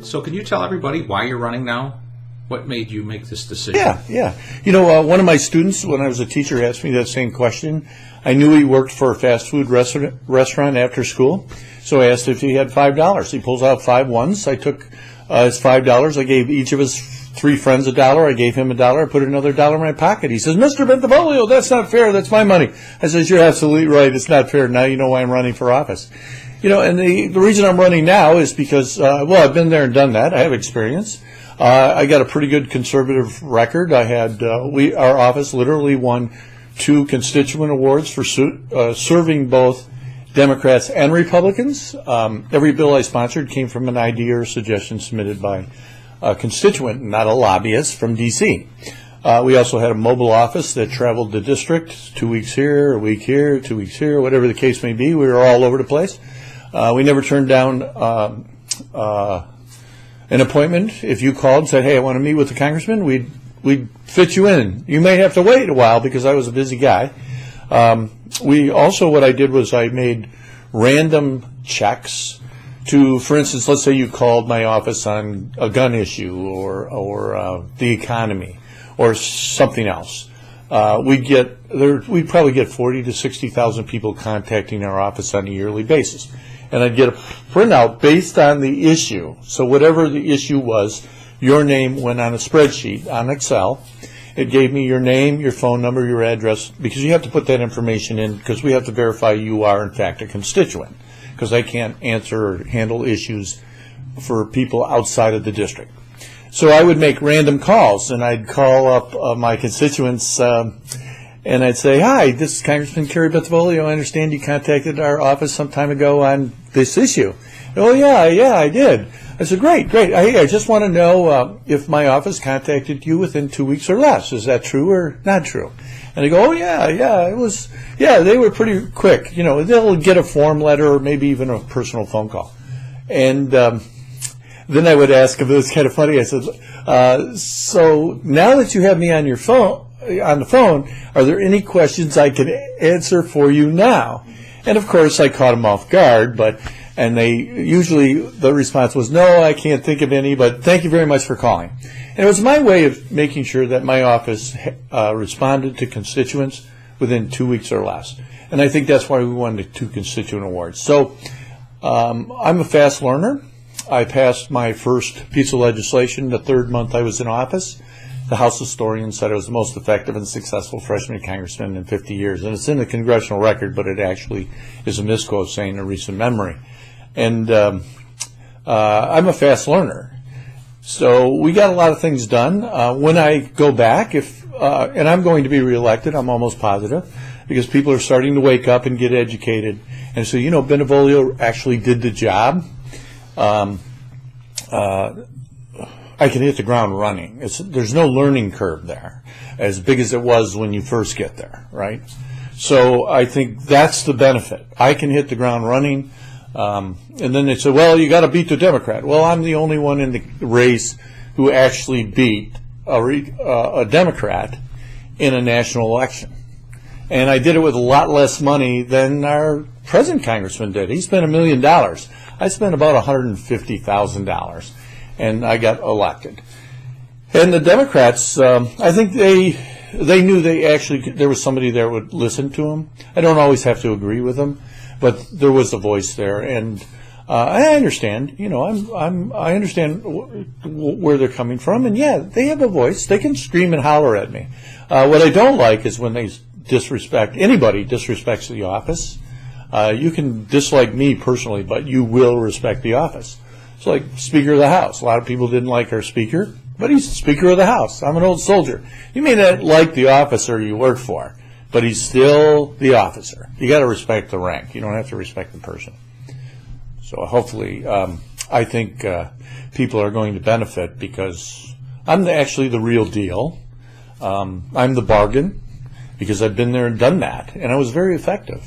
So can you tell everybody why you're running now? What made you make this decision? Yeah. You know, one of my students, when I was a teacher, asked me that same question. I knew he worked for a fast food restaurant after school, so I asked if he had $5. He pulls out 5 ones. I took his $5. I gave each of his 3 friends $1. I gave him $1. I put another $1 in my pocket. He says, "Mr. Bentivolio, that's not fair. That's my money." I says, "You're absolutely right. It's not fair. Now you know why I'm running for office." You know, and the reason I'm running now is because, well, I've been there and done that. I have experience. I got a pretty good conservative record. I had, our office literally won 2 constituent awards for serving both Democrats and Republicans. Every bill I sponsored came from an idea or suggestion submitted by a constituent, not a lobbyist from D.C. We also had a mobile office that traveled the district, 2 weeks here, a week here, 2 weeks here, whatever the case may be. We were all over the place. We never turned down an appointment. If you called and said, "Hey, I want to meet with the congressman," we'd fit you in. You may have to wait a while because I was a busy guy. What I did was I made random checks to, for instance, let's say you called my office on a gun issue or the economy or something else. We'd probably get 40 to 60,000 people contacting our office on a yearly basis. And I'd get a printout based on the issue. So whatever the issue was, your name went on a spreadsheet on Excel. It gave me your name, your phone number, your address, because you have to put that information in because we have to verify you are, in fact, a constituent, because I can't answer or handle issues for people outside of the district. So I would make random calls, and I'd call up my constituents, and I'd say, "Hi, this is Congressman Kerry Bentivolio. I understand you contacted our office some time ago on this issue." "Oh, yeah, I did." I said, Great. Hey, I just want to know if my office contacted you within 2 weeks or less. Is that true or not true?" And they go, "Oh, yeah, it was, yeah, they were pretty quick. You know, they'll get a form letter or maybe even a personal phone call." And then I would ask them, it was kind of funny, I said, "So now that you have me on the phone, are there any questions I can answer for you now?" And of course I caught them off guard, and the response was, "No, I can't think of any, but thank you very much for calling." And it was my way of making sure that my office responded to constituents within 2 weeks or less. And I think that's why we won the 2 constituent awards. So I'm a fast learner. I passed my first piece of legislation the 3rd month I was in office. The House historian said I was the most effective and successful freshman congressman in 50 years. And it's in the congressional record, but it actually is a misquote saying a recent memory. And I'm a fast learner. So we got a lot of things done. When I go back, and I'm going to be reelected, I'm almost positive, because people are starting to wake up and get educated. And so, Bentivolio actually did the job. I can hit the ground running. There's no learning curve there, as big as it was when you first get there, right? So I think that's the benefit. I can hit the ground running. And then they say, "Well, you got to beat the Democrat." Well, I'm the only one in the race who actually beat a Democrat in a national election. And I did it with a lot less money than our present congressman did. He spent $1 million. I spent about $150,000. And I got elected. And the Democrats, I think they knew there was somebody there who would listen to them. I don't always have to agree with them, but there was a voice there, and I understand. I understand where they're coming from, and yeah, they have a voice. They can scream and holler at me. What I don't like is when they anybody disrespects the office. You can dislike me personally, but you will respect the office. It's like Speaker of the House. A lot of people didn't like our Speaker, but he's Speaker of the House. I'm an old soldier. You may not like the officer you work for, but he's still the officer. You got to respect the rank. You don't have to respect the person. So hopefully, I think people are going to benefit because I'm actually the real deal. I'm the bargain because I've been there and done that, and I was very effective.